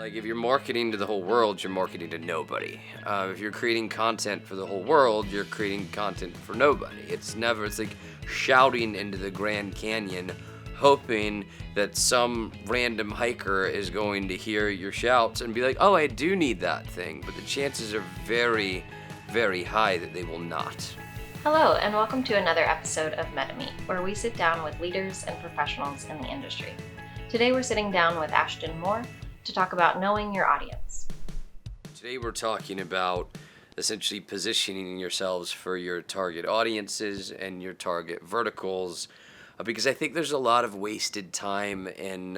Like, if you're marketing to the whole world, you're marketing to nobody. If you're creating content for the whole world, you're creating content for nobody. It's like shouting into the Grand Canyon, hoping that some random hiker is going to hear your shouts and be like, oh, I do need that thing. But the chances are very, very high that they will not. Hello, and welcome to another episode of MetaMeet, where we sit down with leaders and professionals in the industry. Today we're sitting down with Ashtan Moore to talk about knowing your audience. Today we're talking about essentially positioning yourselves for your target audiences and your target verticals, because I think there's a lot of wasted time in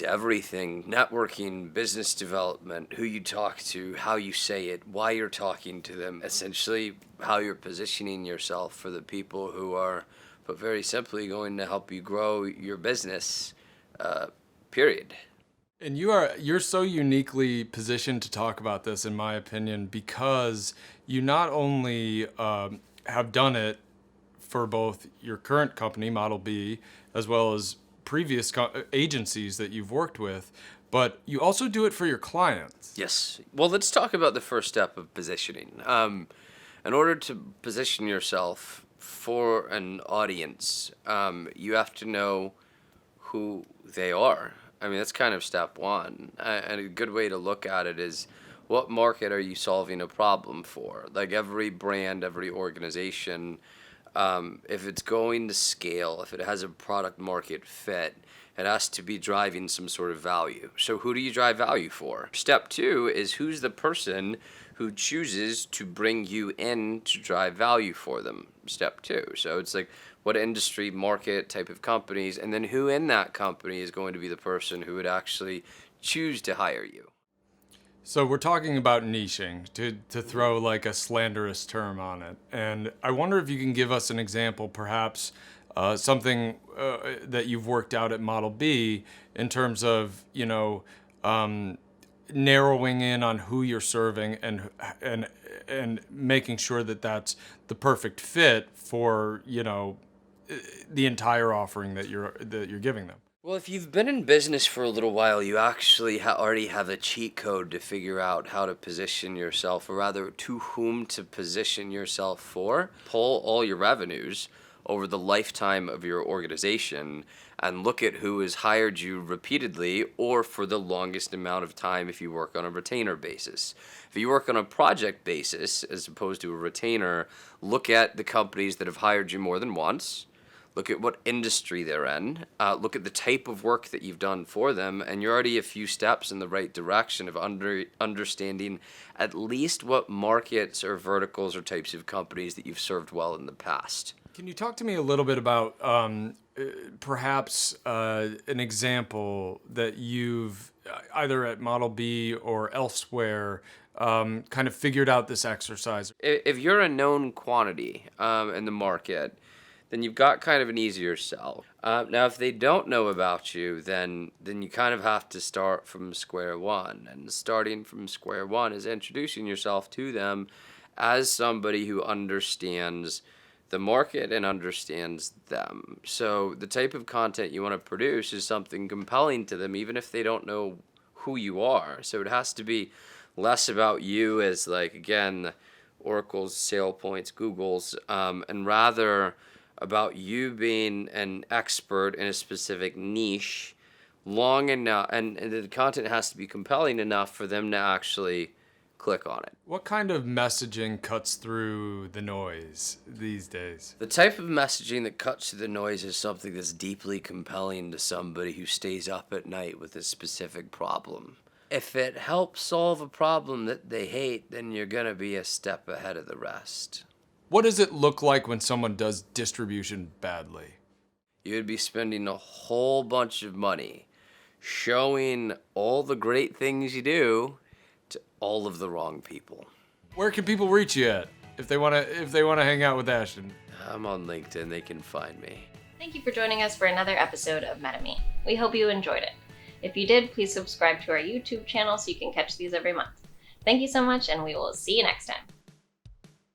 everything: networking, business development, who you talk to, how you say it, why you're talking to them, essentially how you're positioning yourself for the people who are, but very simply, going to help you grow your business, period. And you're so uniquely positioned to talk about this, in my opinion, because you not only have done it for both your current company, Model B, as well as previous agencies that you've worked with, but you also do it for your clients. Yes. Well, let's talk about the first step of positioning. In order to position yourself for an audience, you have to know who they are. I mean, that's kind of step one. And a good way to look at it is, what market are you solving a problem for? Like every brand, every organization, if it's going to scale, if it has a product market fit, it has to be driving some sort of value. So who do you drive value for? Step two is, who's the person who chooses to bring you in to drive value for them? Step two. So it's like, what industry, market, type of companies, and then who in that company is going to be the person who would actually choose to hire you. So we're talking about niching, to throw like a slanderous term on it. And I wonder if you can give us an example, perhaps something that you've worked out at Model B in terms of, narrowing in on who you're serving and making sure that that's the perfect fit for, the entire offering that you're giving them. Well, if you've been in business for a little while, you actually already have a cheat code to figure out how to position yourself, or rather, to whom to position yourself for. Pull all your revenues over the lifetime of your organization and look at who has hired you repeatedly or for the longest amount of time if you work on a retainer basis. If you work on a project basis as opposed to a retainer, look at the companies that have hired you more than once. Look at what industry they're in, look at the type of work that you've done for them, and you're already a few steps in the right direction of understanding at least what markets or verticals or types of companies that you've served well in the past. Can you talk to me a little bit about perhaps an example that you've, either at Model B or elsewhere, kind of figured out this exercise? If you're a known quantity in the market, then you've got kind of an easier sell. Now, if they don't know about you, then you kind of have to start from square one. And starting from square one is introducing yourself to them as somebody who understands the market and understands them. So the type of content you want to produce is something compelling to them, even if they don't know who you are. So it has to be less about you as, like, again, Oracle's, SailPoint's, Google's, and rather about you being an expert in a specific niche long enough, and the content has to be compelling enough for them to actually click on it. What kind of messaging cuts through the noise these days? The type of messaging that cuts through the noise is something that's deeply compelling to somebody who stays up at night with a specific problem. If it helps solve a problem that they hate, then you're going to be a step ahead of the rest. What does it look like when someone does distribution badly? You would be spending a whole bunch of money showing all the great things you do to all of the wrong people. Where can people reach you at if they want to hang out with Ashtan? I'm on LinkedIn. They can find me. Thank you for joining us for another episode of MetaMeet. We hope you enjoyed it. If you did, please subscribe to our YouTube channel so you can catch these every month. Thank you so much, and we will see you next time.